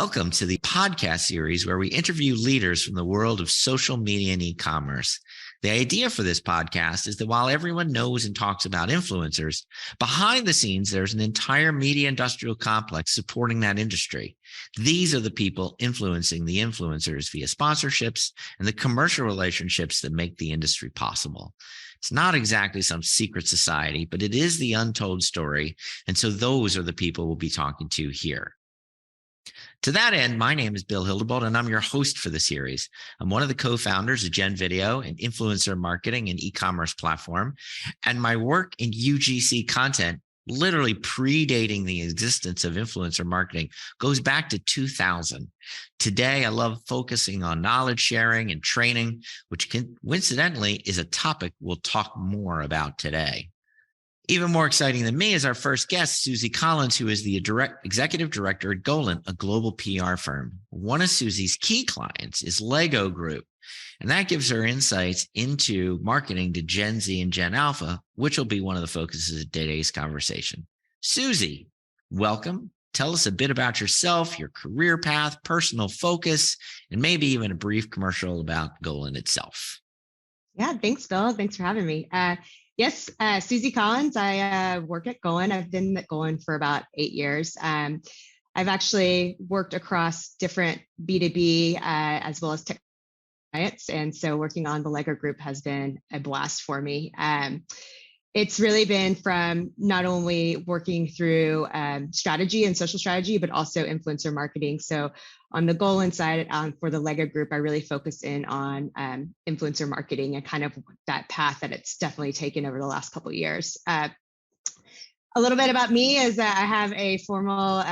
Welcome to the podcast series where we interview leaders from the world of social media and e-commerce. The idea for this podcast is that while everyone knows and talks about influencers, behind the scenes, there's an entire media industrial complex supporting that industry. These are the people influencing the influencers via sponsorships and the commercial relationships that make the industry possible. It's not exactly some secret society, but it is the untold story. And so those are the people we'll be talking to here. To that end, my name is Bill Hildebold, and I'm your host for the series. I'm one of the co-founders of gen.video, an influencer marketing and e-commerce platform, and my work in UGC content, literally predating the existence of influencer marketing, goes back to 2000. Today, I love focusing on knowledge sharing and training, which coincidentally is a topic we'll talk more about today. Even more exciting than me is our first guest, Suzie Collins, who is the Executive Director at Golin, a global PR firm. One of Suzie's key clients is Lego Group, and that gives her insights into marketing to Gen Z and GenAlpha, which will be one of the focuses of today's conversation. Suzie, welcome. Tell us a bit about yourself, your career path, personal focus, and maybe even a brief commercial about Golin itself. Yeah, thanks, Bill. Thanks for having me. Yes, Suzie Collins. I work at Golin. I've been at Golin for about 8 years. I've actually worked across different B2B as well as tech clients. And so working on the Lego Group has been a blast for me. It's really been from not only working through strategy and social strategy, but also influencer marketing. So on the Golin side, for the Lego Group, I really focus in on influencer marketing and kind of that path that it's definitely taken over the last couple of years. A little bit about me is that I have a formal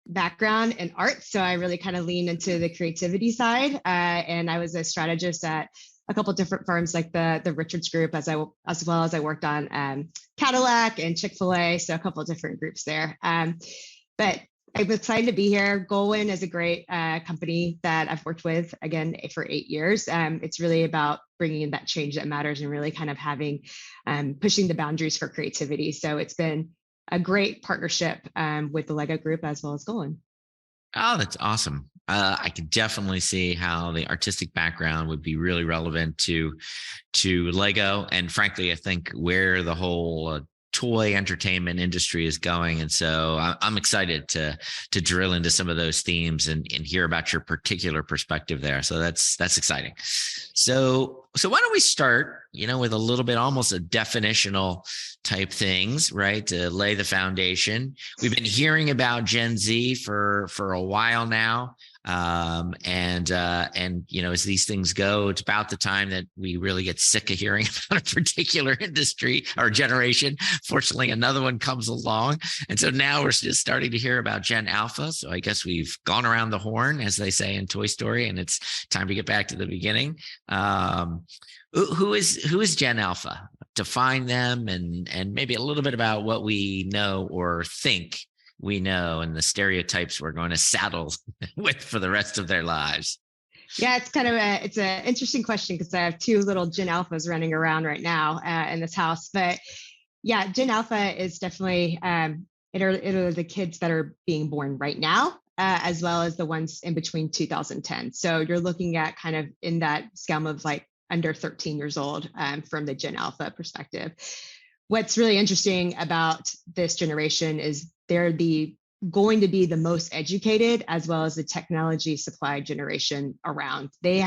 background in art, so I really kind of lean into the creativity side. And I was a strategist at a couple of different firms like the Richards Group, as well as I worked on Cadillac and ChickFil-A, so a couple of different groups there. But I'm excited to be here. Golin is a great company that I've worked with, again, for 8 years. It's really about bringing in that change that matters and really kind of having, pushing the boundaries for creativity. So it's been a great partnership with the Lego Group as well as Golin. Oh, that's awesome. I can definitely see how the artistic background would be really relevant to Lego. And frankly, I think where the whole toy entertainment industry is going. And so I'm excited to drill into some of those themes and hear about your particular perspective there. So that's exciting. So why don't we start, with a little bit, almost a definitional type things, right? To lay the foundation. We've been hearing about Gen Z for a while now. And as these things go, it's about the time that we really get sick of hearing about a particular industry or generation. Fortunately, another one comes along. And so now we're just starting to hear about GenAlpha. So I guess we've gone around the horn, as they say in Toy Story, and it's time to get back to the beginning. Who is GenAlpha? Define them and maybe a little bit about what we know or think we know and the stereotypes we're going to saddle with for the rest of their lives. Yeah, it's kind of it's an interesting question because I have 2 little GenAlphas running around right now in this house. But yeah, GenAlpha is definitely it are the kids that are being born right now, as well as the ones in between 2010. So you're looking at kind of in that scale of like under 13 years old from the GenAlpha perspective. What's really interesting about this generation is they're going to be the most educated as well as the technology supplied generation around. They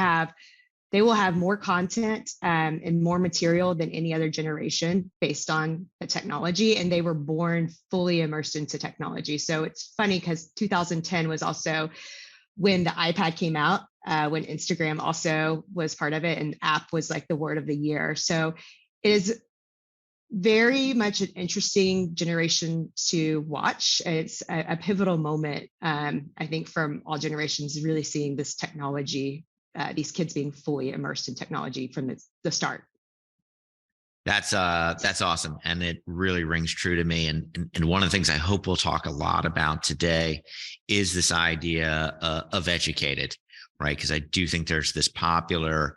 will have more content and more material than any other generation based on the technology, and they were born fully immersed into technology. So it's funny because 2010 was also when the iPad came out, when Instagram also was part of it, and app was like the word of the year. So it is very much an interesting generation to watch. It's a pivotal moment, I think, from all generations, really seeing this technology, these kids being fully immersed in technology from the start. That's awesome. And it really rings true to me. And one of the things I hope we'll talk a lot about today is this idea of educated, right? Because I do think there's this popular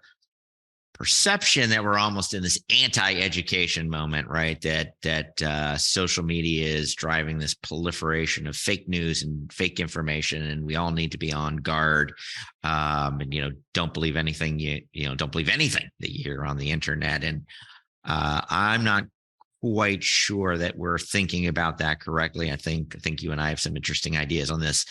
perception that we're almost in this anti-education moment, right? That social media is driving this proliferation of fake news and fake information, and we all need to be on guard. And don't believe anything don't believe anything that you hear on the internet. And I'm not quite sure that we're thinking about that correctly. I think you and I have some interesting ideas on this.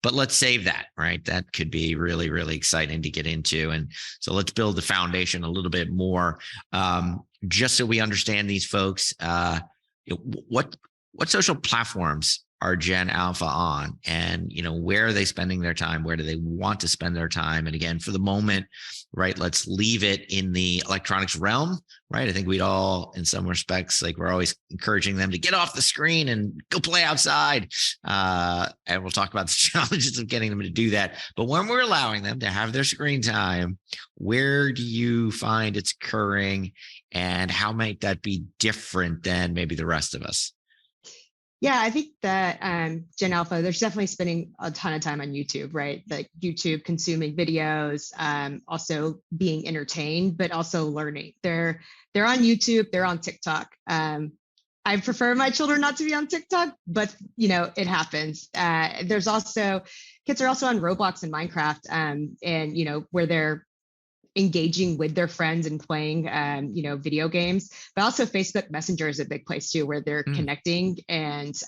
But let's save that, right? That could be really, really exciting to get into. And so let's build the foundation a little bit more, just so we understand these folks. What social platforms are GenAlpha on, and where are they spending their time? Where do they want to spend their time? And again, for the moment, right, let's leave it in the electronics realm, right? I think we'd all, in some respects, like we're always encouraging them to get off the screen and go play outside. And we'll talk about the challenges of getting them to do that. But when we're allowing them to have their screen time, where do you find it's occurring, and how might that be different than maybe the rest of us? Yeah, I think that GenAlpha, there's definitely spending a ton of time on YouTube, right? Like YouTube, consuming videos, also being entertained, but also learning. They're on YouTube, they're on TikTok. I prefer my children not to be on TikTok, but it happens. There's also kids are also on Roblox and Minecraft, and where they're engaging with their friends and playing video games. But also Facebook Messenger is a big place too, where they're connecting. And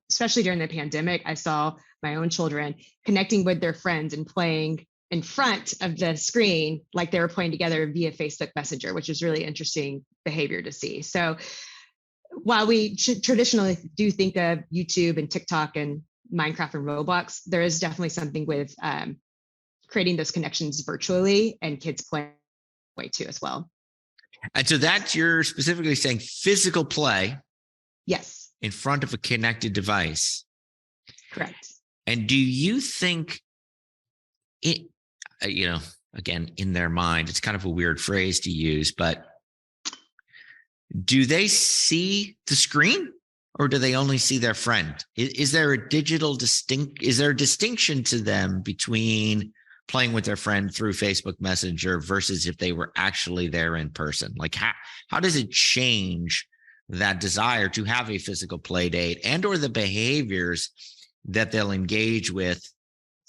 especially during the pandemic, I saw my own children connecting with their friends and playing in front of the screen like they were playing together via Facebook Messenger, which is really interesting behavior to see. So while we traditionally do think of YouTube and TikTok and Minecraft and Roblox, there is definitely something with creating those connections virtually, and kids play way too as well. And so that you're specifically saying physical play. Yes. In front of a connected device. Correct. And do you think it, again, in their mind, it's kind of a weird phrase to use, but do they see the screen, or do they only see their friend? Is there a distinction to them between playing with their friend through Facebook Messenger versus if they were actually there in person? Like how does it change that desire to have a physical play date, and or the behaviors that they'll engage with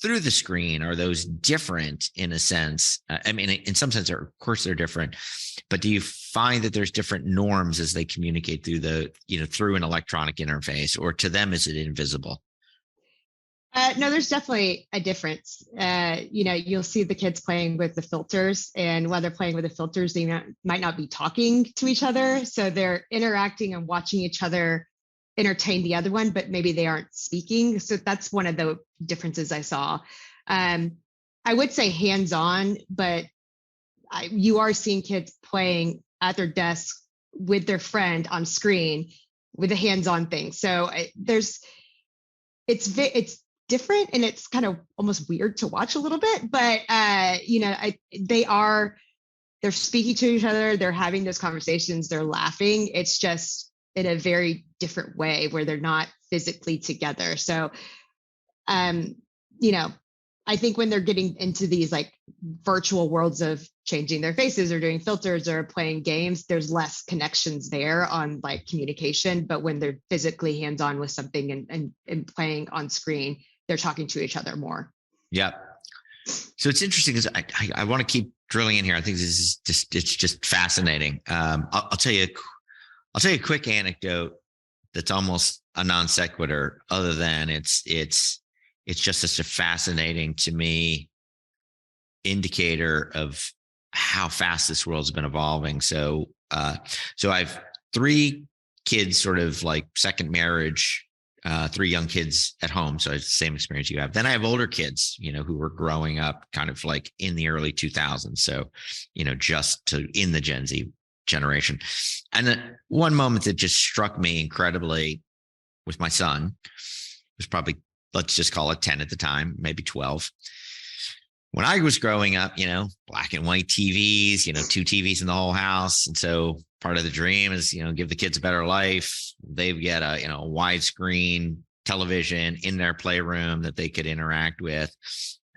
through the screen? Are those different in a sense? I mean, in some sense, of course they're different, but do you find that there's different norms as they communicate through through an electronic interface, or to them, is it invisible? No, there's definitely a difference. You'll see the kids playing with the filters, and while they're playing with the filters, they might not be talking to each other. So they're interacting and watching each other entertain the other one, but maybe they aren't speaking. So that's one of the differences I saw. I would say hands-on, but you are seeing kids playing at their desk with their friend on screen with a hands-on thing. So it's different, and it's kind of almost weird to watch a little bit, but they're speaking to each other, they're having those conversations, they're laughing. It's just in a very different way where they're not physically together. So I think when they're getting into these like virtual worlds of changing their faces or doing filters or playing games, there's less connections there on like communication. But when they're physically hands-on with something and playing on screen, they're talking to each other more. Yeah. So it's interesting because I want to keep drilling in here. I think this is it's just fascinating. I'll tell you a quick anecdote that's almost a non sequitur, other than it's just such a fascinating to me indicator of how fast this world's been evolving. So I've 3 kids, sort of like second marriage, 3 young kids at home. So it's the same experience you have. Then I have older kids, who were growing up kind of like in the early 2000s. So, just in the Gen Z generation. And then one moment that just struck me incredibly with my son was probably, let's just call it 10 at the time, maybe 12. When I was growing up, black and white TVs, 2 TVs in the whole house. And so part of the dream is, give the kids a better life. They get a widescreen television in their playroom that they could interact with.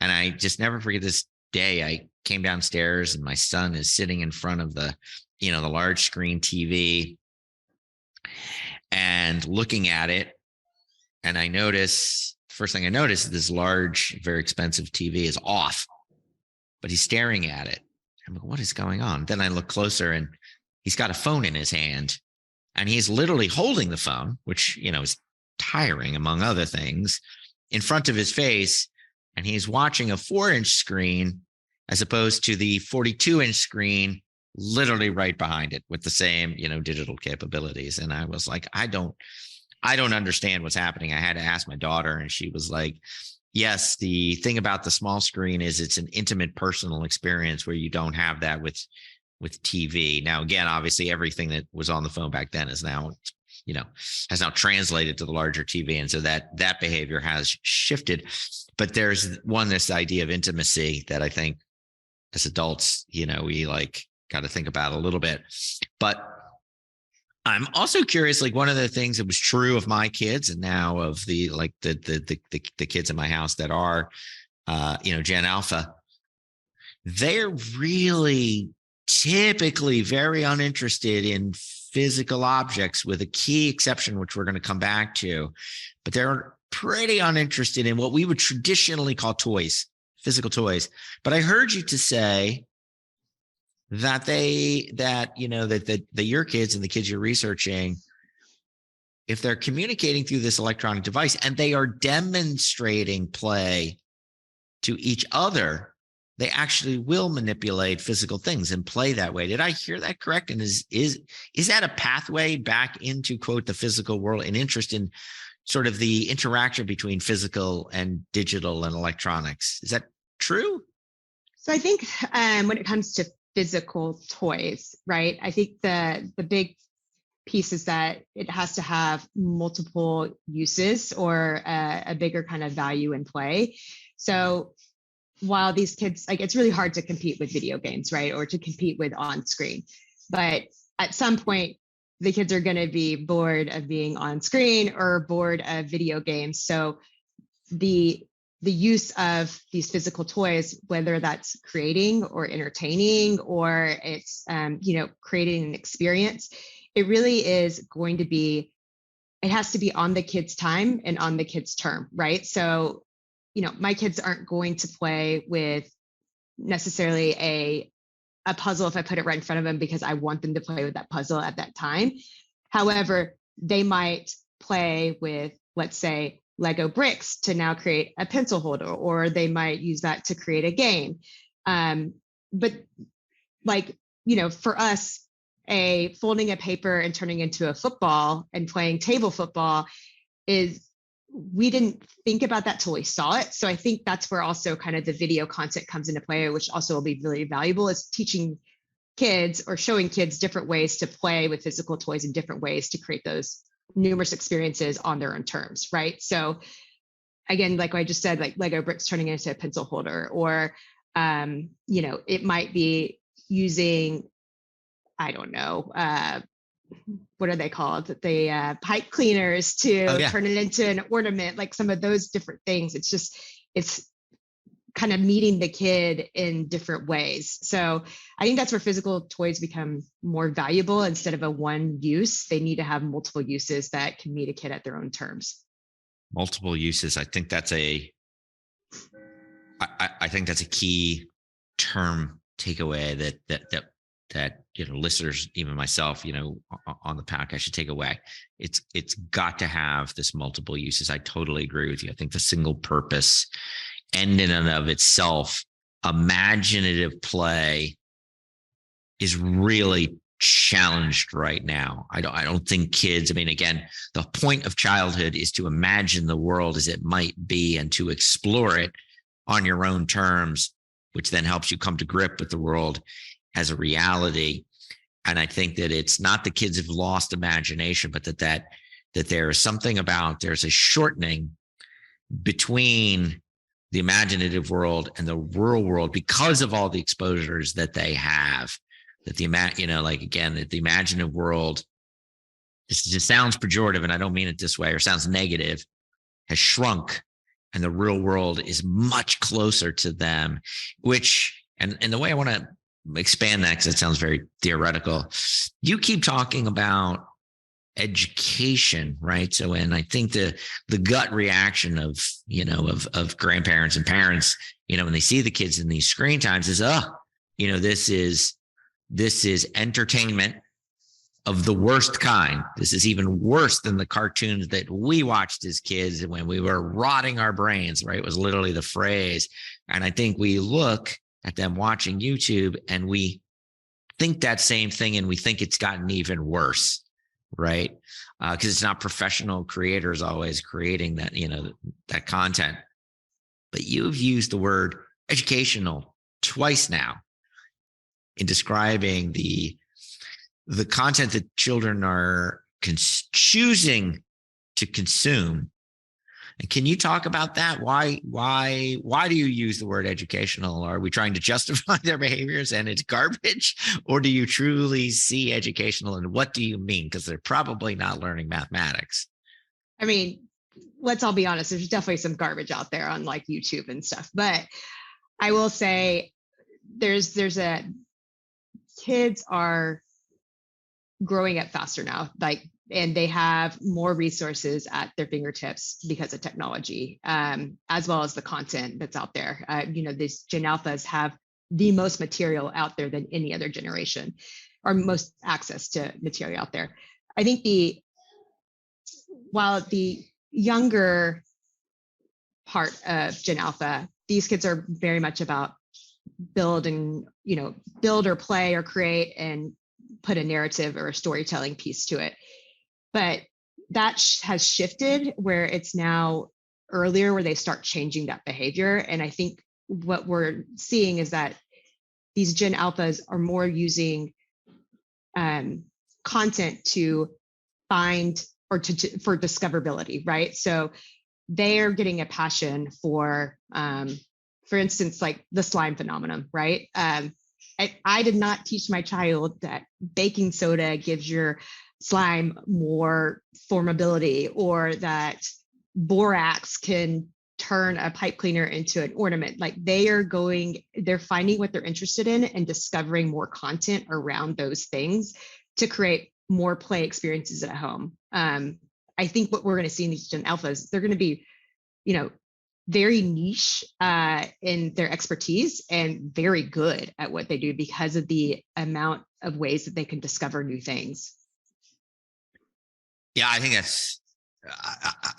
And I just never forget this day. came downstairs and my son is sitting in front of the large screen TV and looking at it. And first thing I notice is this large, very expensive TV is off, but he's staring at it. I'm like, what is going on? Then I look closer and he's got a phone in his hand and he's literally holding the phone, which, is tiring among other things, in front of his face. And he's watching a 4-inch screen as opposed to the 42-inch screen literally right behind it with the same, digital capabilities. And I was like, I don't understand what's happening. I had to ask my daughter, and she was like, yes, the thing about the small screen is it's an intimate personal experience where you don't have that with TV. Now, again, obviously everything that was on the phone back then is now, has now translated to the larger TV. And so that behavior has shifted. But there's this idea of intimacy that I think as adults, we got to think about a little bit. But I'm also curious, one of the things that was true of my kids and now of the kids in my house that are, GenAlpha, they're really typically very uninterested in physical objects, with a key exception, which we're going to come back to. But they're pretty uninterested in what we would traditionally call toys, physical toys. But I heard you to say that your kids and the kids you're researching, if they're communicating through this electronic device and they are demonstrating play to each other, they actually will manipulate physical things and play that way. Did I hear that correct? And is that a pathway back into, quote, the physical world, an interest in sort of the interaction between physical and digital and electronics? Is that true? So I think when it comes to physical toys, right, I think the big piece is that it has to have multiple uses or a bigger kind of value in play. So while these kids, it's really hard to compete with video games, right, or to compete with on screen. But at some point, the kids are going to be bored of being on screen or bored of video games. So the use of these physical toys, whether that's creating or entertaining or it's creating an experience, it really is going to be, it has to be on the kid's time and on the kid's term, right? So my kids aren't going to play with necessarily a puzzle if I put it right in front of them because I want them to play with that puzzle at that time. However, they might play with, let's say, Lego bricks to now create a pencil holder, or they might use that to create a game. But for us, folding a paper and turning into a football and playing table football we didn't think about that till we saw it. So I think that's where also kind of the video content comes into play, which also will be really valuable, is teaching kids or showing kids different ways to play with physical toys and different ways to create those numerous experiences on their own terms, right? So again, like I just said, like Lego bricks turning into a pencil holder, or, it might be using, I don't know, what are they called? The pipe cleaners to turn it into an ornament, like some of those different things. It's kind of meeting the kid in different ways. So I think that's where physical toys become more valuable. Instead of a one use, they need to have multiple uses that can meet a kid at their own terms. Multiple uses. I think that's a key term takeaway that listeners, even myself, on the podcast should take away. It's got to have this multiple uses. I totally agree with you. I think the single purpose and in and of itself, imaginative play is really challenged right now. I don't think kids, again, the point of childhood is to imagine the world as it might be and to explore it on your own terms, which then helps you come to grip with the world as a reality. And I think that it's not the kids have lost imagination, but that there is something about, there's a shortening between the imaginative world and the real world because of all the exposures that they have. That that the imaginative world, this just sounds pejorative, and I don't mean it this way, or sounds negative, has shrunk, and the real world is much closer to them, which And the way I want to expand that, because it sounds very theoretical, you keep talking about education, right? So, and I think the gut reaction of, of grandparents and parents, when they see the kids in these screen times is, this is entertainment of the worst kind. This is even worse than the cartoons that we watched as kids when we were rotting our brains, right? It was literally the phrase. And I think we look at them watching YouTube and we think that same thing, and we think it's gotten even worse, right? Because it's not professional creators always creating that, that content. But you've used the word educational twice now in describing the content that children are choosing to consume. And can you talk about that? Why do you use the word educational? Are we trying to justify their behaviors and it's garbage? Or do you truly see educational, and what do you mean? Because they're probably not learning mathematics. I mean, let's all be honest, there's definitely some garbage out there on like YouTube and stuff. But I will say kids are growing up faster now, and they have more resources at their fingertips because of technology, as well as the content that's out there. These GenAlphas have the most material out there than any other generation, or most access to material out there. I think while the younger part of GenAlpha, these kids are very much about build or play or create and put a narrative or a storytelling piece to it. But that has shifted where it's now earlier where they start changing that behavior. And I think what we're seeing is that these GenAlphas are more using content to find or for discoverability, right? So they are getting a passion for instance, like the slime phenomenon, right? I did not teach my child that baking soda gives your slime more formability, or that borax can turn a pipe cleaner into an ornament. Like they're finding what they're interested in and discovering more content around those things to create more play experiences at home. I think what we're going to see in these GenAlphas, they're going to be, very niche in their expertise and very good at what they do because of the amount of ways that they can discover new things. Yeah, I think that's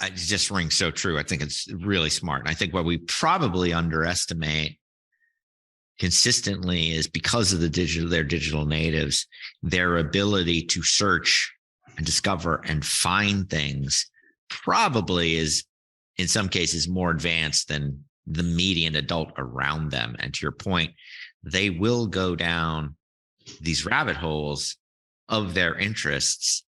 it just rings so true. I think it's really smart. And I think what we probably underestimate consistently is because of their digital natives, their ability to search and discover and find things probably is in some cases more advanced than the median adult around them. And to your point, they will go down these rabbit holes of their interests.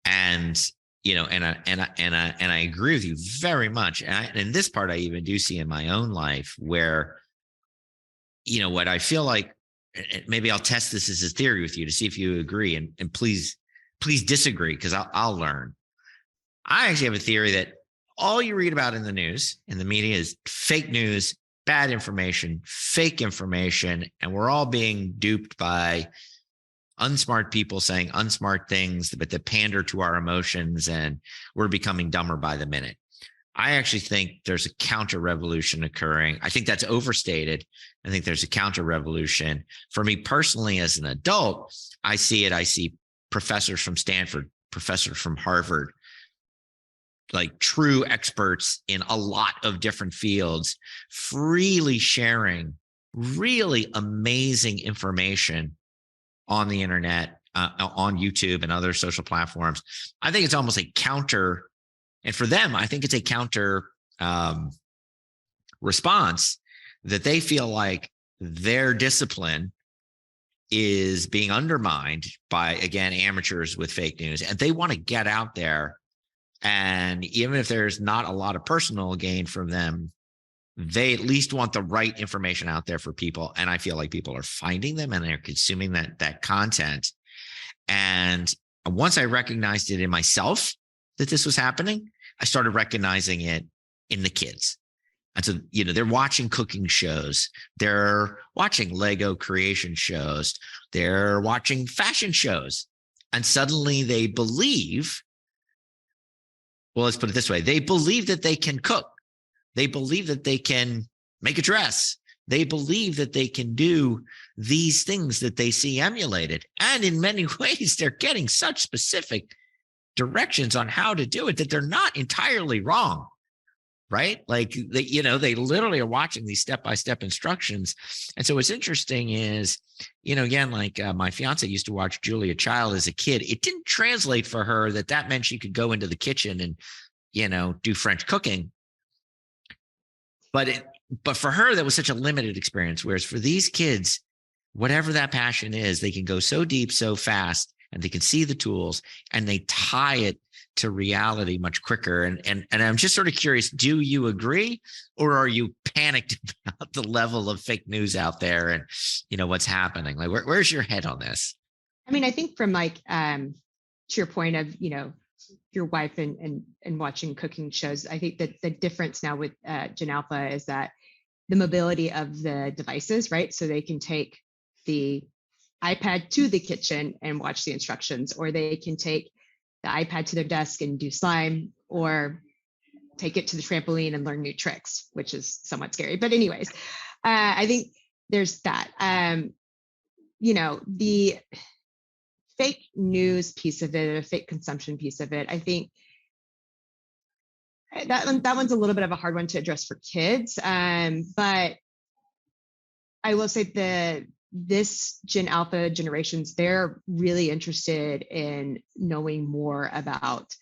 And I agree with you very much. And this part I even do see in my own life where, what I feel like, maybe I'll test this as a theory with you to see if you agree, and please disagree, because I'll learn. I actually have a theory that all you read about in the news, in the media, is fake news, bad information, fake information, and we're all being duped by unsmart people saying unsmart things, but that pander to our emotions, and we're becoming dumber by the minute. I actually think there's a counter revolution occurring. I think that's overstated. I think there's a counter revolution. For me personally, as an adult, I see it. I see professors from Stanford, professors from Harvard, like true experts in a lot of different fields, freely sharing really amazing information on the internet, on YouTube and other social platforms. I think it's almost a counter, and for them, I think it's a counter response, that they feel like their discipline is being undermined by, again, amateurs with fake news, and they want to get out there. And even if there's not a lot of personal gain from them, they at least want the right information out there for people. And I feel like people are finding them and they're consuming that content. And once I recognized it in myself that this was happening, I started recognizing it in the kids. And so, they're watching cooking shows, they're watching Lego creation shows, they're watching fashion shows. And suddenly they believe, well, let's put it this way. They believe that they can cook. They believe that they can make a dress. They believe that they can do these things that they see emulated. And in many ways, they're getting such specific directions on how to do it that they're not entirely wrong, right? Like they literally are watching these step-by-step instructions. And so what's interesting is, again, like my fiance used to watch Julia Child as a kid. It didn't translate for her that meant she could go into the kitchen and, do French cooking. But for her, that was such a limited experience. Whereas for these kids, whatever that passion is, they can go so deep, so fast, and they can see the tools and they tie it to reality much quicker. And I'm just sort of curious, do you agree, or are you panicked about the level of fake news out there and, what's happening? Like, where's your head on this? I mean, I think from to your point of, your wife and watching cooking shows, I think that the difference now with GenAlpha is that the mobility of the devices, right? So they can take the iPad to the kitchen and watch the instructions, or they can take the iPad to their desk and do slime, or take it to the trampoline and learn new tricks, which is somewhat scary. But anyways, I think there's that. The fake news piece of it, a fake consumption piece of it, I think that one's a little bit of a hard one to address for kids. But I will say this GenAlpha generations, they're really interested in knowing more about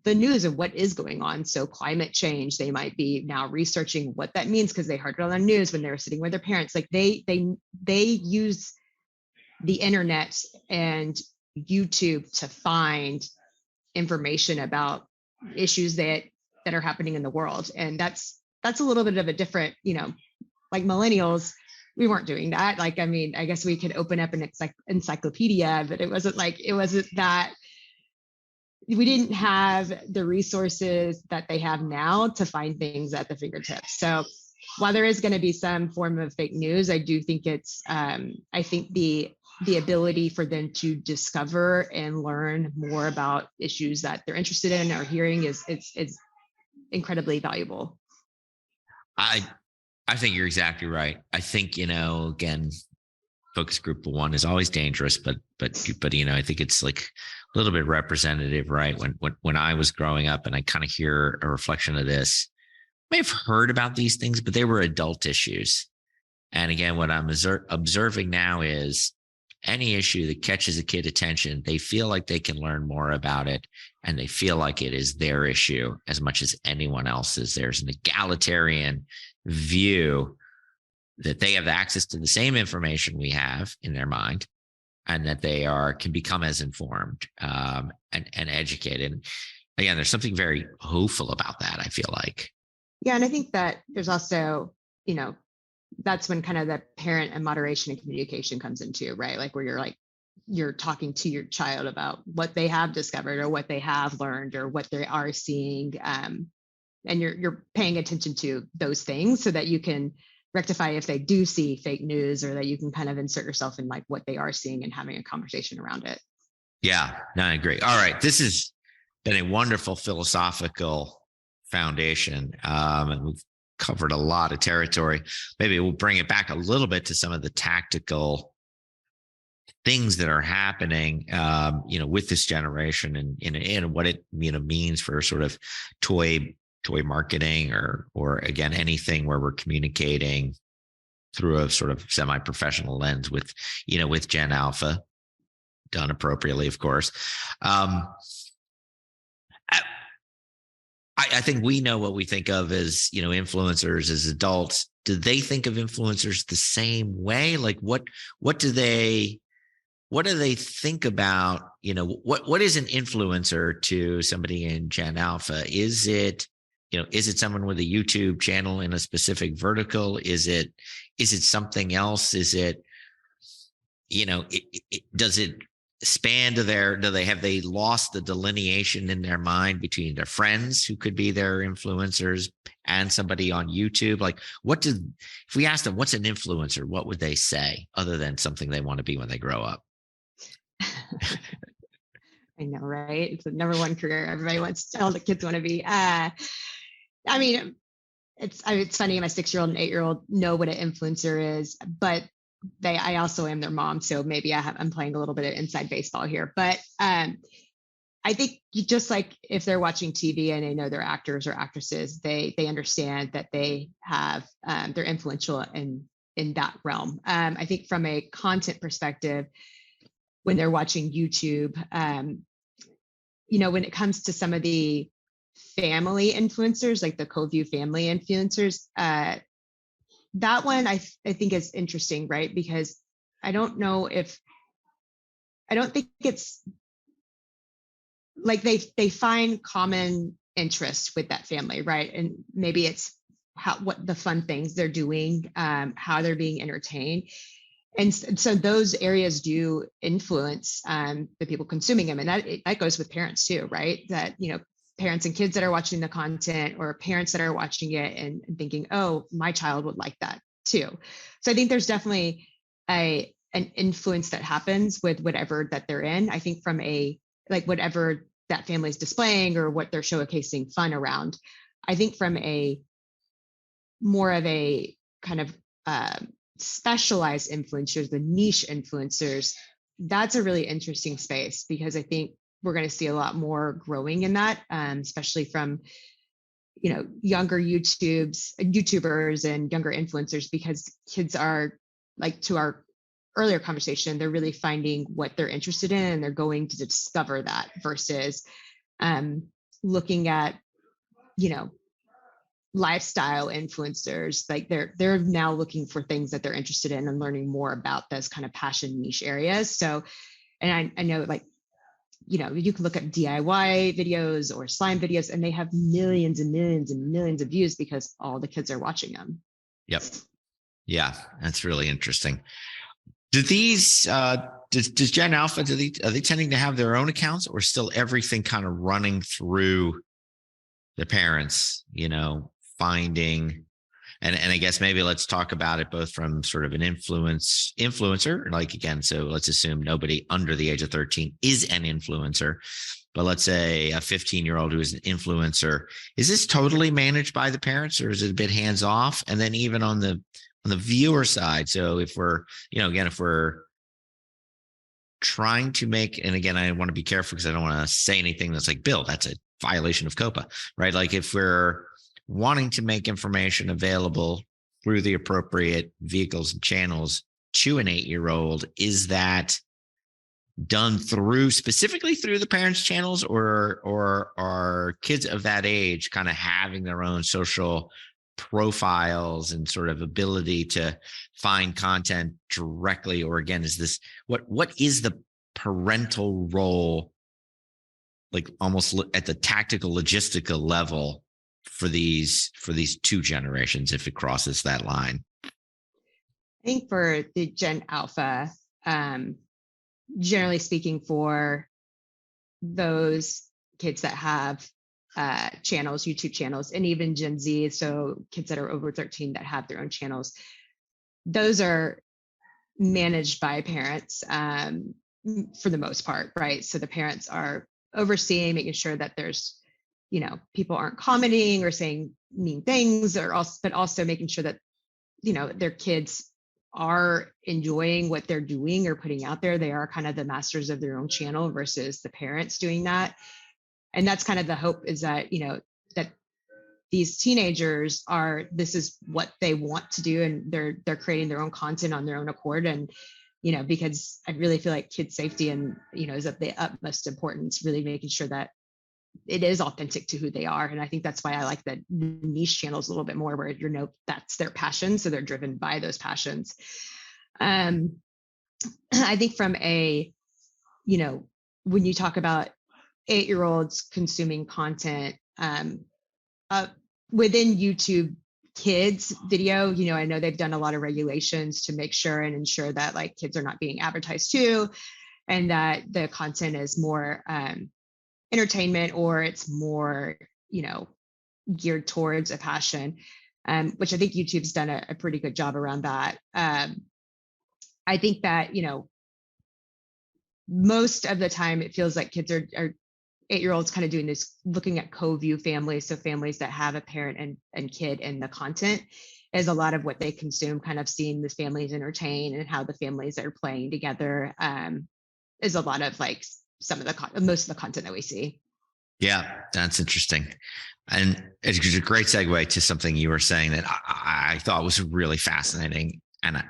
the news of what is going on. So climate change, they might be now researching what that means because they heard it on the news when they were sitting with their parents. Like they use the internet and YouTube to find information about issues that are happening in the world. And that's a little bit of a different, like millennials, we weren't doing that. Like, I mean, I guess we could open up an encyclopedia, but it wasn't that we didn't have the resources that they have now to find things at the fingertips. So while there is going to be some form of fake news, I do think it's, I think the ability for them to discover and learn more about issues that they're interested in or hearing is incredibly valuable. I think you're exactly right. I think, again, focus group of one is always dangerous, but I think it's like a little bit representative, right? When I was growing up, and I kind of hear a reflection of this, I may have heard about these things, but they were adult issues. And again, what I'm observing now is any issue that catches a kid attention, they feel like they can learn more about it, and they feel like it is their issue as much as anyone else's. There's an egalitarian view that they have access to the same information we have in their mind, and that they can become as informed and educated. Again, there's something very hopeful about that, I feel like. Yeah, and I think that there's also, that's when kind of the parent and moderation and communication comes into, right? Like where you're talking to your child about what they have discovered or what they have learned or what they are seeing. And you're paying attention to those things so that you can rectify if they do see fake news, or that you can kind of insert yourself in like what they are seeing and having a conversation around it. Yeah, no, I agree. All right. This has been a wonderful philosophical foundation. And we've covered a lot of territory. Maybe we'll bring it back a little bit to some of the tactical things that are happening, with this generation and what it, means for sort of toy marketing or again, anything where we're communicating through a sort of semi-professional lens with GenAlpha, done appropriately, of course. I think we know what we think of as, influencers as adults. Do they think of influencers the same way? Like what do they think about, what is an influencer to somebody in GenAlpha? Is it someone with a YouTube channel in a specific vertical? Is it something else? Is it, does it span have they lost the delineation in their mind between their friends who could be their influencers and somebody on YouTube? Like, if we asked them what's an influencer, what would they say other than something they want to be when they grow up? I know, right? It's the number one career everybody wants to tell the kids want to be. I mean, it's funny. My 6-year-old and 8-year-old know what an influencer is, but I also am their mom, so maybe I'm playing a little bit of inside baseball here. But I think just like if they're watching TV and they know they're actors or actresses, they understand that they have they're influential in that realm. I think from a content perspective, when they're watching YouTube, when it comes to some of the family influencers, like the CoView family influencers, that one I think is interesting, right? Because I don't think it's like they find common interest with that family, right? And maybe it's what the fun things they're doing, how they're being entertained. And so those areas do influence the people consuming them. And that goes with parents too, right? That, parents and kids that are watching the content, or parents that are watching it and thinking, oh, my child would like that too. So I think there's definitely an influence that happens with whatever that they're in. I think from whatever that family's displaying or what they're showcasing fun around. I think from a more of a kind of specialized influencers, the niche influencers, that's a really interesting space, because I think we're going to see a lot more growing in that, especially from younger YouTubers and younger influencers, because kids are, like, to our earlier conversation, they're really finding what they're interested in and they're going to discover that, versus looking at lifestyle influencers. Like they're now looking for things that they're interested in and learning more about those kind of passion niche areas. So, and I know, like, you can look at DIY videos or slime videos, and they have millions and millions and millions of views because all the kids are watching them. Yep. Yeah, that's really interesting. Do these does GenAlpha, are they tending to have their own accounts, or still everything kind of running through the parents, finding, and I guess maybe let's talk about it both from sort of an influencer, like, again, so let's assume nobody under the age of 13 is an influencer, but let's say a 15-year-old who is an influencer. Is this totally managed by the parents, or is it a bit hands off? And then even on the viewer side, so if we're, if we're trying to make, and again, I want to be careful because I don't want to say anything that's like, Bill, that's a violation of COPA, right? Like, if we're wanting to make information available through the appropriate vehicles and channels to an 8-year-old, is that done specifically through the parents' channels, or are kids of that age kind of having their own social profiles and sort of ability to find content directly? Or again, is this what is the parental role, like almost at the tactical logistical level, for these two generations, if it crosses that line? I think for the GenAlpha, generally speaking, for those kids that have channels, YouTube channels, and even Gen Z, so kids that are over 13 that have their own channels, those are managed by parents for the most part, right? So the parents are overseeing, making sure that there's, people aren't commenting or saying mean things, but also making sure that, their kids are enjoying what they're doing or putting out there. They are kind of the masters of their own channel versus the parents doing that. And that's kind of the hope, is that, that these teenagers this is what they want to do, and they're creating their own content on their own accord. And, because I really feel like kid safety and, is of the utmost importance, really making sure that it is authentic to who they are. And I think that's why I like the niche channels a little bit more, where that's their passion, so they're driven by those passions. I think from a, when you talk about 8-year-olds consuming content within YouTube Kids video, I know they've done a lot of regulations to make sure and ensure that, like, kids are not being advertised to. and that the content is more entertainment, or it's more, geared towards a passion, which I think YouTube's done a pretty good job around that. I think that, most of the time it feels like kids are 8-year-olds kind of doing this, looking at co-view families. So families that have a parent and kid in the content is a lot of what they consume, kind of seeing the families entertain and how the families are playing together, is a lot of like most of the content that we see. Yeah, that's interesting. And it's a great segue to something you were saying that I thought was really fascinating, and I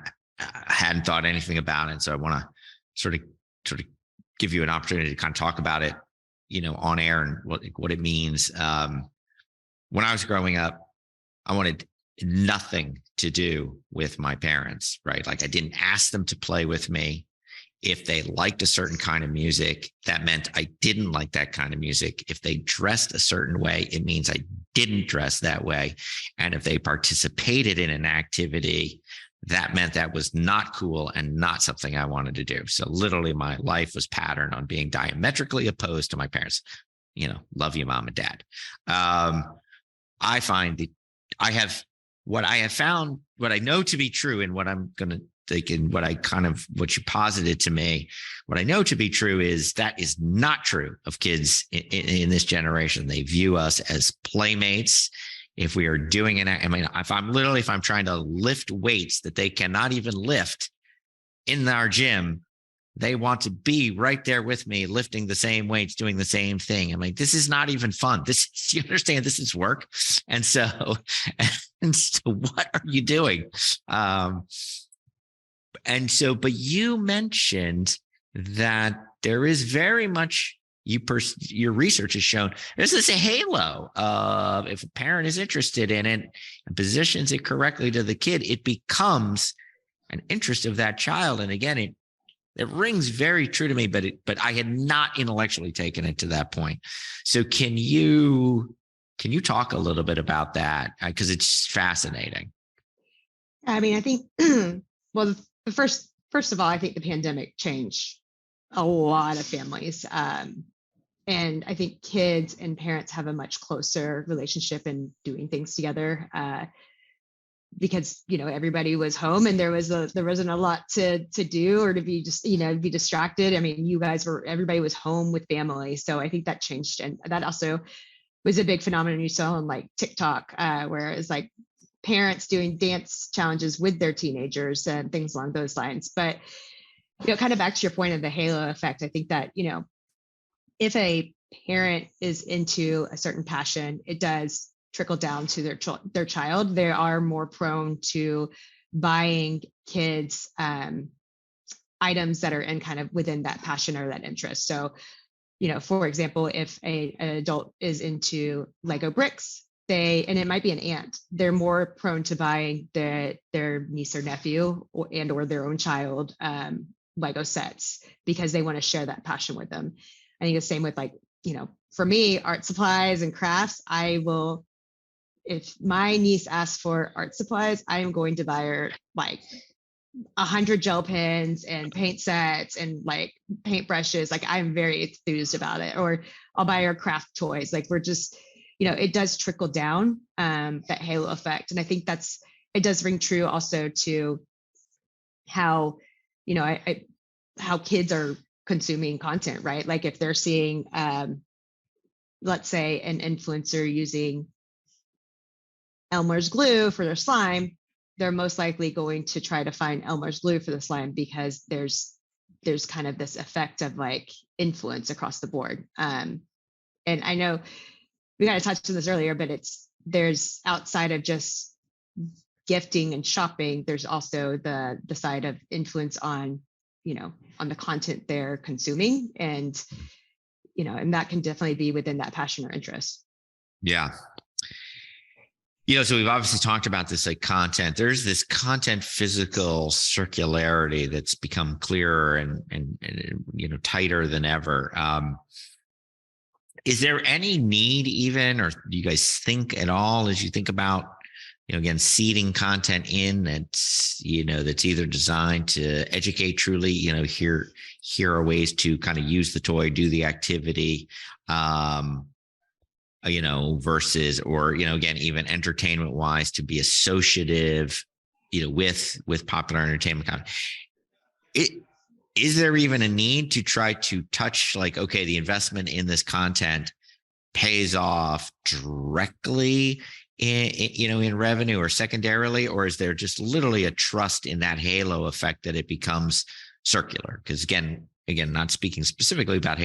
hadn't thought anything about it. So I want to sort of give you an opportunity to kind of talk about it, on air, and what it means. When I was growing up, I wanted nothing to do with my parents, right? Like, I didn't ask them to play with me. If they liked a certain kind of music, that meant I didn't like that kind of music. If they dressed a certain way, it means I didn't dress that way. And if they participated in an activity, that meant that was not cool and not something I wanted to do. So literally my life was patterned on being diametrically opposed to my parents. Love you, mom and dad. I find that what I know to be true, and what I'm going to think, and what you posited to me, what I know to be true is that is not true of kids in this generation. They view us as playmates. If we are doing it, if I'm trying to lift weights that they cannot even lift in our gym, they want to be right there with me, lifting the same weights, doing the same thing. I'm like, this is not even fun. You understand, this is work. And so what are you doing? But you mentioned that there is very much, your research has shown there's this halo of, if a parent is interested in it and positions it correctly to the kid, it becomes an interest of that child. And again, it rings very true to me, but I had not intellectually taken it to that point. So can you talk a little bit about that? Because it's fascinating. I think, well, the first of all, I think the pandemic changed a lot of families. And I think kids and parents have a much closer relationship in doing things together, because everybody was home and there wasn't a lot to do, or to be just be distracted. Everybody was home with family, so I think that changed, and that also was a big phenomenon you saw on like TikTok, where it's like parents doing dance challenges with their teenagers and things along those lines. But kind of back to your point of the halo effect, I think that if a parent is into a certain passion, it does trickle down to their child. They are more prone to buying kids items that are in kind of within that passion or that interest. So, for example, if an adult is into Lego bricks, and it might be an aunt, they're more prone to buying their niece or nephew or their own child Lego sets, because they want to share that passion with them. I think the same with for me, art supplies and crafts. If my niece asks for art supplies, I am going to buy her like 100 gel pens and paint sets and like paint brushes. Like, I'm very enthused about it. Or I'll buy her craft toys. Like, we're just, it does trickle down, that halo effect. And I think it does ring true also to how, how kids are consuming content, right? Like, if they're seeing, let's say, an influencer using Elmer's glue for their slime, they're most likely going to try to find Elmer's glue for the slime, because there's kind of this effect of like influence across the board. And I know we kind of touched on this earlier, but there's outside of just gifting and shopping, there's also the side of influence on the content they're consuming, and and that can definitely be within that passion or interest. Yeah. So we've obviously talked about this like content. There's this content physical circularity that's become clearer and tighter than ever. Is there any need even, or do you guys think at all, as you think about again, seeding content in that's, that's either designed to educate truly, here are ways to kind of use the toy, do the activity, versus, or, again, even entertainment wise, to be associative, with popular entertainment content. Is there even a need to try to touch, like, okay, the investment in this content pays off directly in revenue or secondarily, or is there just literally a trust in that halo effect that it becomes circular? Because again, not speaking specifically about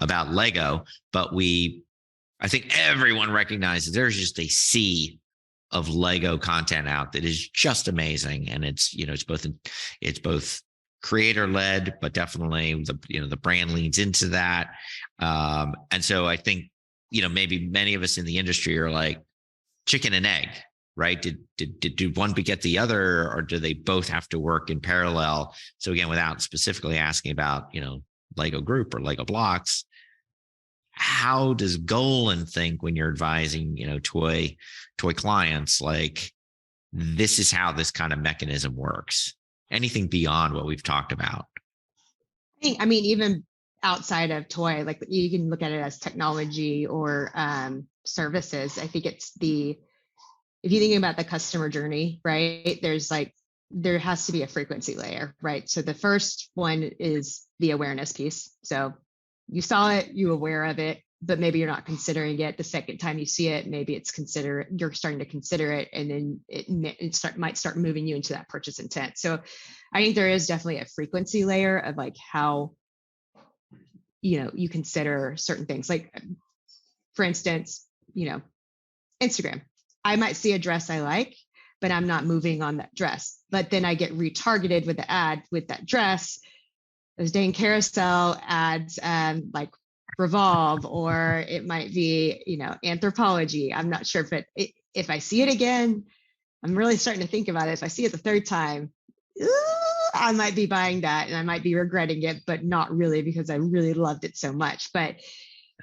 about Lego, but I think everyone recognizes there's just a sea of Lego content out that is just amazing, and it's both creator led, but definitely the brand leans into that, and so I think maybe many of us in the industry are like chicken and egg, right? Did one beget the other, or do they both have to work in parallel? So again, without specifically asking about Lego Group or Lego Blocks, how does Golin think when you're advising toy clients, like, this is how this kind of mechanism works? Anything beyond what we've talked about? I mean, even outside of toy, like, you can look at it as technology or services. I think if you're thinking about the customer journey, right, there has to be a frequency layer, right? So the first one is the awareness piece. So you saw it, you're aware of it, but maybe you're not considering it. The second time you see it, maybe you're starting to consider it, and then it might start moving you into that purchase intent. So I think there is definitely a frequency layer of, like, how you consider certain things. Like, for instance, Instagram. I might see a dress I like, but I'm not moving on that dress. But then I get retargeted with the ad with that dress. Those dang carousel ads, like Revolve, or it might be, Anthropology. I'm not sure, but if I see it again, I'm really starting to think about it. If I see it the third time, I might be buying that, and I might be regretting it, but not really, because I really loved it so much. But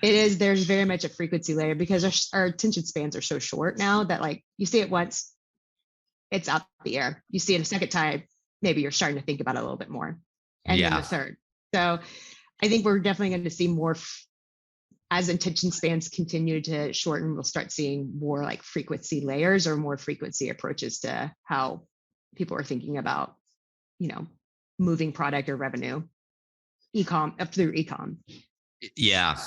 there's very much a frequency layer, because our attention spans are so short now that, like, you see it once, it's out the air. You see it a second time, maybe you're starting to think about it a little bit more. And then the third. So I think we're definitely going to see more, as attention spans continue to shorten, we'll start seeing more, like, frequency layers or more frequency approaches to how people are thinking about, moving product or revenue up through ecom. Yeah.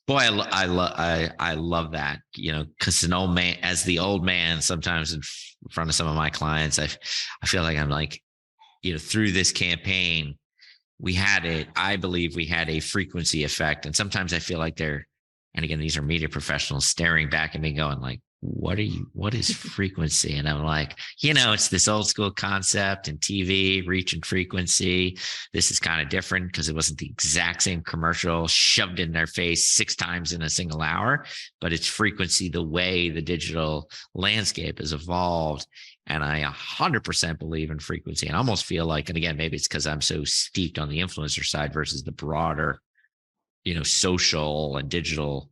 Boy, I love that, because as the old man, sometimes in front of some of my clients, I feel like I'm like, through this campaign, I believe we had a frequency effect. And sometimes I feel like and again, these are media professionals staring back at me going, like, what is frequency? And I'm like, it's this old school concept in TV, reach and frequency. This is kind of different because it wasn't the exact same commercial shoved in their face 6 times in a single hour, but it's frequency, the way the digital landscape has evolved. And I 100% believe in frequency, and almost feel like, and again, maybe it's because I'm so steeped on the influencer side versus the broader, social and digital.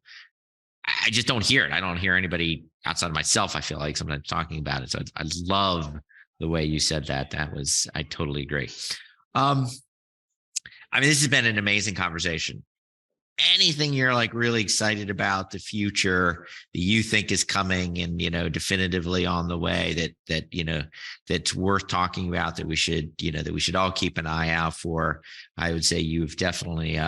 I just don't hear it. I don't hear anybody outside of myself, I feel like, sometimes talking about it. So I love the way you said that. I totally agree. I mean, this has been an amazing conversation. Anything you're, like, really excited about the future that you think is coming and, definitively on the way that's worth talking about, that we should all keep an eye out for? I would say you've definitely,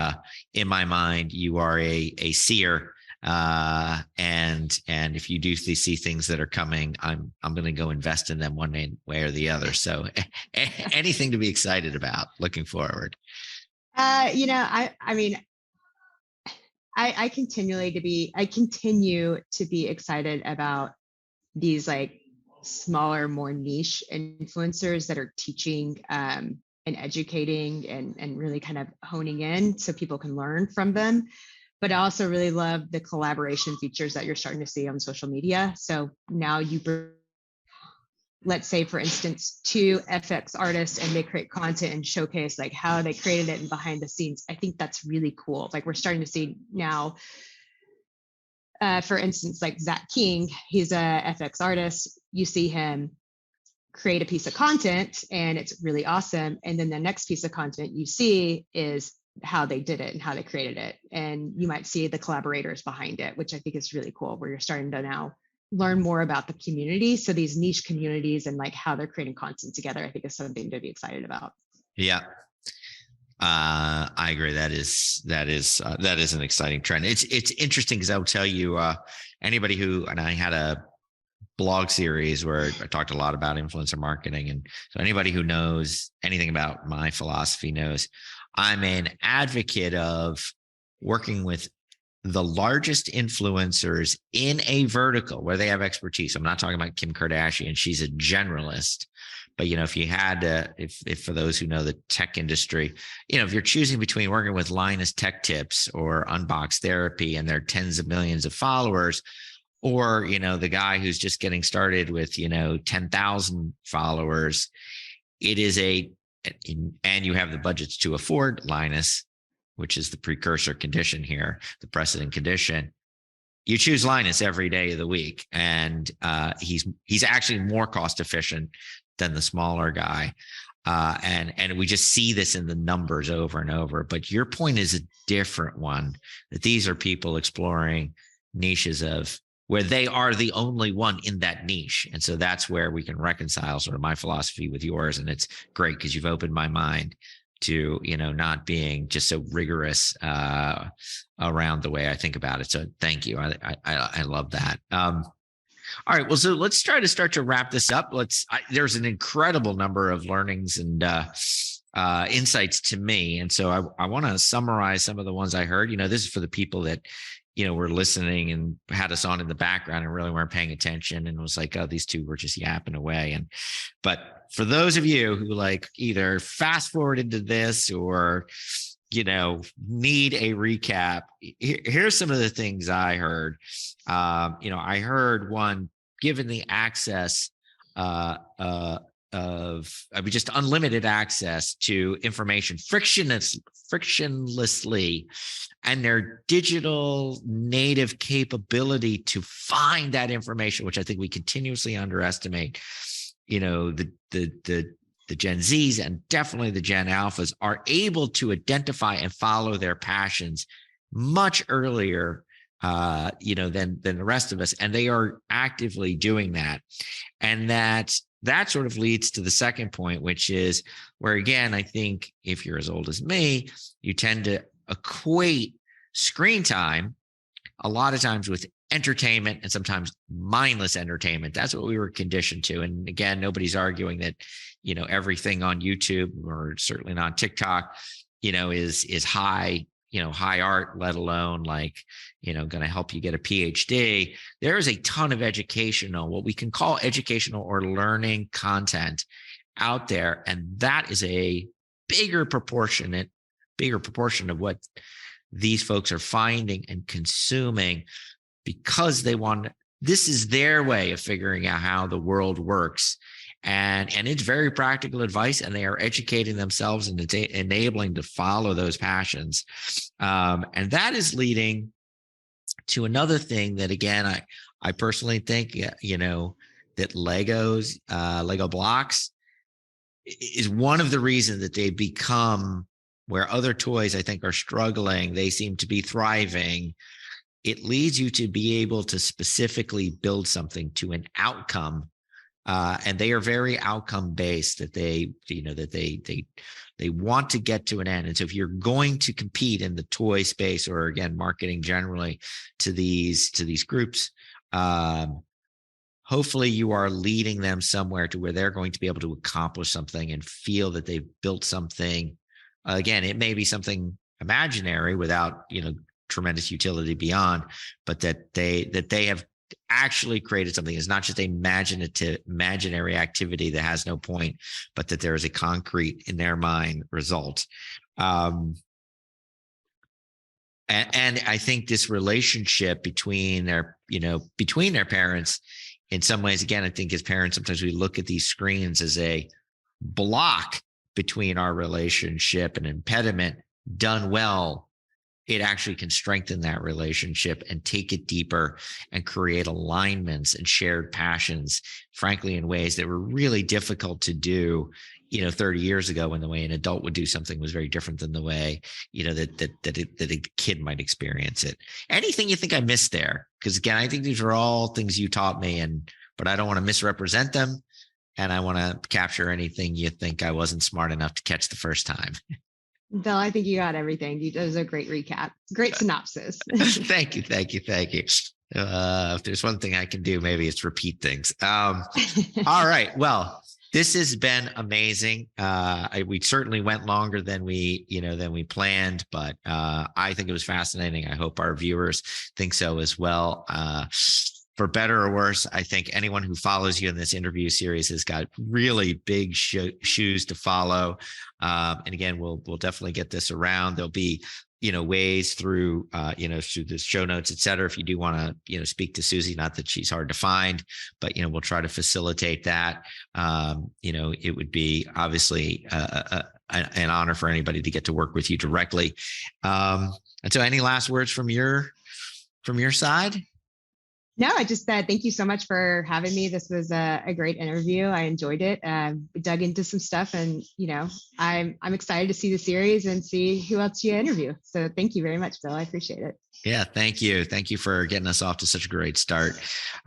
in my mind, you are a seer. And if you do see things that are coming, I'm going to go invest in them one way or the other. So anything to be excited about looking forward? I mean, I continue to be excited about these, like, smaller, more niche influencers that are teaching and educating and really kind of honing in so people can learn from them. But I also really love the collaboration features that you're starting to see on social media. So now let's say, for instance, 2 FX artists, and they create content and showcase, like, how they created it and behind the scenes. I think that's really cool. Like, we're starting to see now for instance, like Zach King, he's a FX artist. You see him create a piece of content and it's really awesome. And then the next piece of content you see is how they did it and how they created it. And you might see the collaborators behind it, which I think is really cool, where you're starting to now learn more about the community. So these niche communities and like how they're creating content together, I think is something to be excited about. Yeah. I agree. That is an exciting trend. It's interesting because I'll tell you, anybody who, and I had a blog series where I talked a lot about influencer marketing. And so anybody who knows anything about my philosophy knows I'm an advocate of working with the largest influencers in a vertical where they have expertise. I'm not talking about Kim Kardashian. She's a generalist. But, if you had to, if for those who know the tech industry, if you're choosing between working with Linus Tech Tips or Unbox Therapy and their tens of millions of followers, or, the guy who's just getting started with, 10,000 followers, it is and you have the budgets to afford Linus, which is the precursor condition here, the precedent condition. You choose Linus every day of the week. And he's actually more cost efficient than the smaller guy. And we just see this in the numbers over and over. But your point is a different one, that these are people exploring niches of where they are the only one in that niche. And so that's where we can reconcile sort of my philosophy with yours. And it's great because you've opened my mind to, not being just so rigorous around the way I think about it. So thank you. I love that. All right. Well, so let's try to start to wrap this up. There's an incredible number of learnings and insights to me. And so I want to summarize some of the ones I heard. This is for the people that, were listening and had us on in the background and really weren't paying attention and was like, oh, these two were just yapping away. But for those of you who like either fast forward into this or, need a recap, here's some of the things I heard. I heard one, given the access just unlimited access to information frictionlessly, and their digital native capability to find that information, which I think we continuously underestimate. The Gen Zs and definitely the Gen Alphas are able to identify and follow their passions much earlier than the rest of us. And they are actively doing that. And that sort of leads to the second point, which is where, again, I think if you're as old as me, you tend to equate screen time a lot of times with entertainment and sometimes mindless entertainment. That's what we were conditioned to. And again, nobody's arguing that, everything on YouTube or certainly not TikTok, is high, high art, let alone like, going to help you get a PhD. There is a ton of what we can call educational or learning content out there. And that is a bigger proportion of what these folks are finding and consuming because this is their way of figuring out how the world works. And it's very practical advice, and they are educating themselves and enabling to follow those passions. And that is leading to another thing that, again, I personally think, that Lego blocks is one of the reasons that they become where other toys I think are struggling. They seem to be thriving. It leads you to be able to specifically build something to an outcome. And they are very outcome based, that they want to get to an end. And so if you're going to compete in the toy space, or again, marketing generally to these groups, hopefully you are leading them somewhere to where they're going to be able to accomplish something and feel that they've built something. Again, it may be something imaginary without, tremendous utility beyond, but that they have actually created something. It's not just a imaginary activity that has no point, but that there is a concrete, in their mind, result. And I think this relationship between their parents, in some ways, again, I think as parents, sometimes we look at these screens as a block between our relationship, an impediment. Done well, it actually can strengthen that relationship and take it deeper and create alignments and shared passions, frankly, in ways that were really difficult to do, 30 years ago, when the way an adult would do something was very different than the way, that a kid might experience it. Anything you think I missed there? Because again, I think these are all things you taught me, but I don't want to misrepresent them. And I want to capture anything you think I wasn't smart enough to catch the first time. Bill, I think you got everything. That was a great recap. Great synopsis. Thank you. If there's one thing I can do, maybe it's repeat things. All right. Well, this has been amazing. We certainly went longer than we planned, but I think it was fascinating. I hope our viewers think so as well. For better or worse, I think anyone who follows you in this interview series has got really big shoes to follow. And again, we'll definitely get this around. There'll be, ways through the show notes, et cetera. If you do want to, speak to Suzie, not that she's hard to find, but, we'll try to facilitate that. It would be obviously an honor for anybody to get to work with you directly. And so any last words from your side? No, I just thank you so much for having me. This was a great interview. I enjoyed it. We dug into some stuff, and I'm excited to see the series and see who else you interview. So thank you very much, Bill. I appreciate it. Yeah, thank you. Thank you for getting us off to such a great start.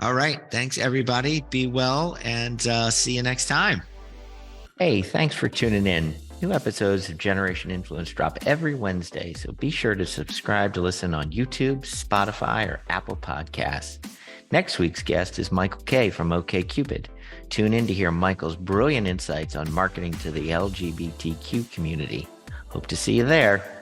All right, thanks everybody. Be well, and see you next time. Hey, thanks for tuning in. New episodes of Generation Influence drop every Wednesday, so be sure to subscribe to listen on YouTube, Spotify, or Apple Podcasts. Next week's guest is Michael Kay from OkCupid. Tune in to hear Michael's brilliant insights on marketing to the LGBTQ community. Hope to see you there.